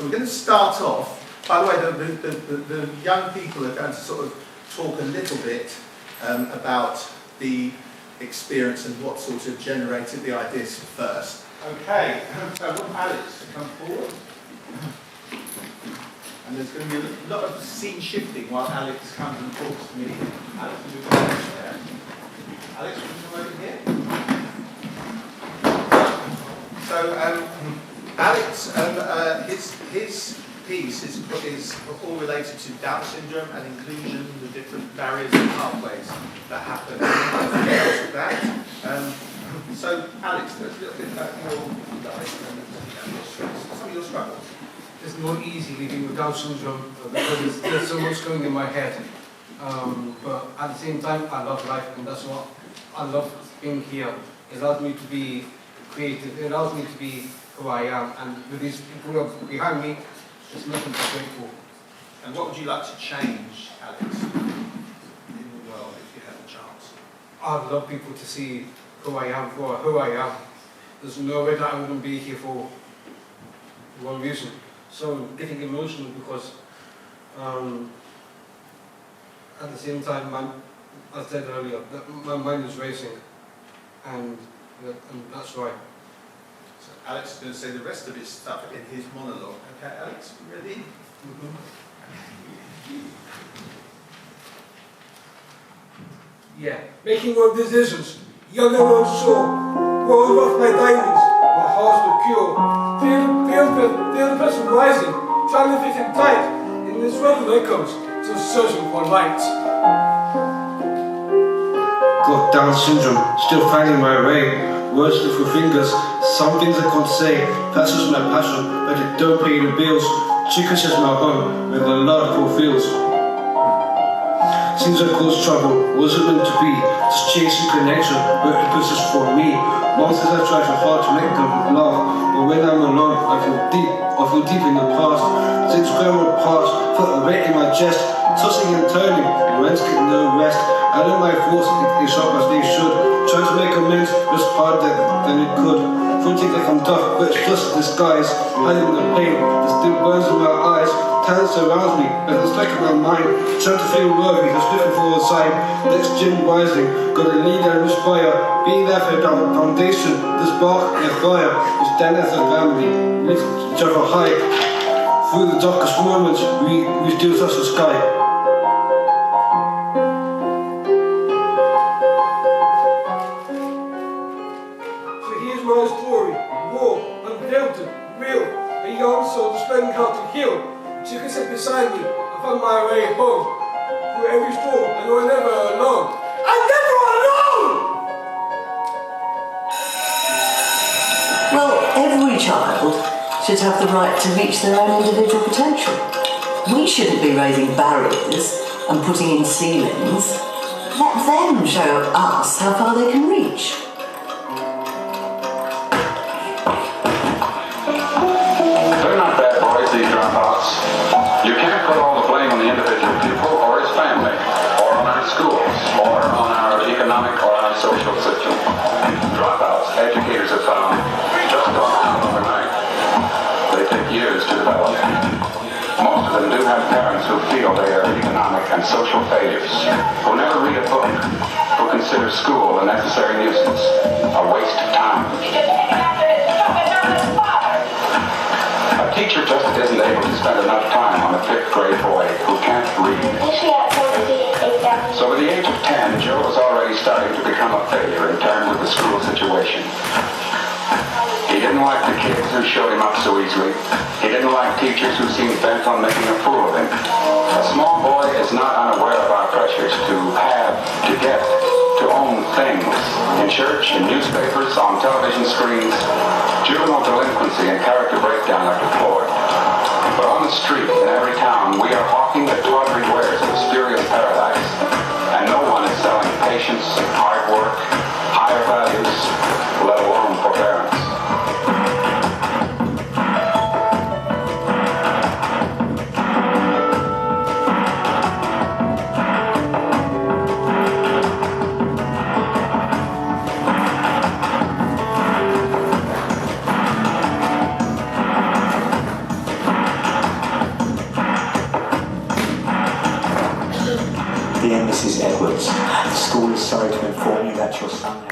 So we're going to start off, by the way, the young people are going to sort of talk a little bit about the experience and what sort of generated the ideas first. Okay, so I want Alex to come forward. And there's going to be a lot of scene shifting while Alex comes and talks to me. Alex, move over there. Alex, can you come over here? So, Alex, his piece is all related to Down syndrome and inclusion, the different barriers and pathways that happen because of that. So, Alex, tell us a little bit about your life and some of your struggles. It's not easy living with Down syndrome because there's so much going in my head. But at the same time, I love life, and that's what I love being here. It allows me to be creative. It allows me to be who I am. And with these people who are behind me, there's nothing to be grateful. And what would you like to change, Alex, in the world if you had a chance? I'd love people to see who I am for who I am. There's no way that I wouldn't be here for one reason. So getting emotional because at the same time, as I said earlier, my mind is racing, and that's why. So Alex is going to say the rest of his stuff in his monologue. Okay, Alex, you ready? Mm-hmm. Yeah. Making wrong decisions, young and unsure, rolling off my diamonds, my heart's were pure. Feel the person rising, trying to fit in tight. In this world of echoes, still searching for light. Got Down syndrome, still finding my way. Words through fingers, some things I can't say. Passion's my passion, but it don't pay the bills. Chicken's is my home, with a lot of fulfills. Seems like cause trouble, wasn't meant to be. Just chasing connection, but it was just for me. Once I try so hard to make them laugh, but when I'm alone, I feel deep in the past. 6 grams past, put a weight in my chest, tossing and turning, and rents get no rest. I know my thoughts get sharp as they should. Trying to make amends was harder than it could. Fronting like I'm tough, but it's just a disguise. Hiding the pain that still burns in my eyes. Talent surrounds me, but it's like in my mind. Trying to feel worthy, just looking for a sign. Next gen rising, gotta lead and inspire. Be there for the foundation, the spark and fire. We stand as a family, lift each other high. Through the darkest moments, we still touch the sky. My story, raw, unfiltered, real. A young soul just learning how to heal. Chicken sat beside me, I found my way home. Through every storm, I know I'm never alone. I'm never alone! Well, every child should have the right to reach their own individual potential. We shouldn't be raising barriers and putting in ceilings. Let them show us how far they can reach. These dropouts. You can't put all the blame on the individual pupil or his family, or on our schools, or on our economic or our social system. Dropouts, educators have found, just don't happen overnight. They take years to develop. Most of them do have parents who feel they are economic and social failures, who never read a book, who consider school a necessary nuisance, a waste of time. A teacher just isn't able to spend enough time on a 5th grade boy who can't read. So by the age of 10, Joe was already starting to become a failure in terms of the school situation. He didn't like the kids who showed him up so easily. He didn't like teachers who seemed bent on making a fool of him. A small boy is not unaware of our pressures to have, to get, to own things. In church, in newspapers, on television screens, juvenile delinquency and character breakdown are deplored. But on the street, in every town, we are hawking the tawdry wares of a spurious paradise. And no one is selling patience, hard work, higher values, let alone forbearance. Dear Mrs. Edwards, the school is sorry to inform you that your son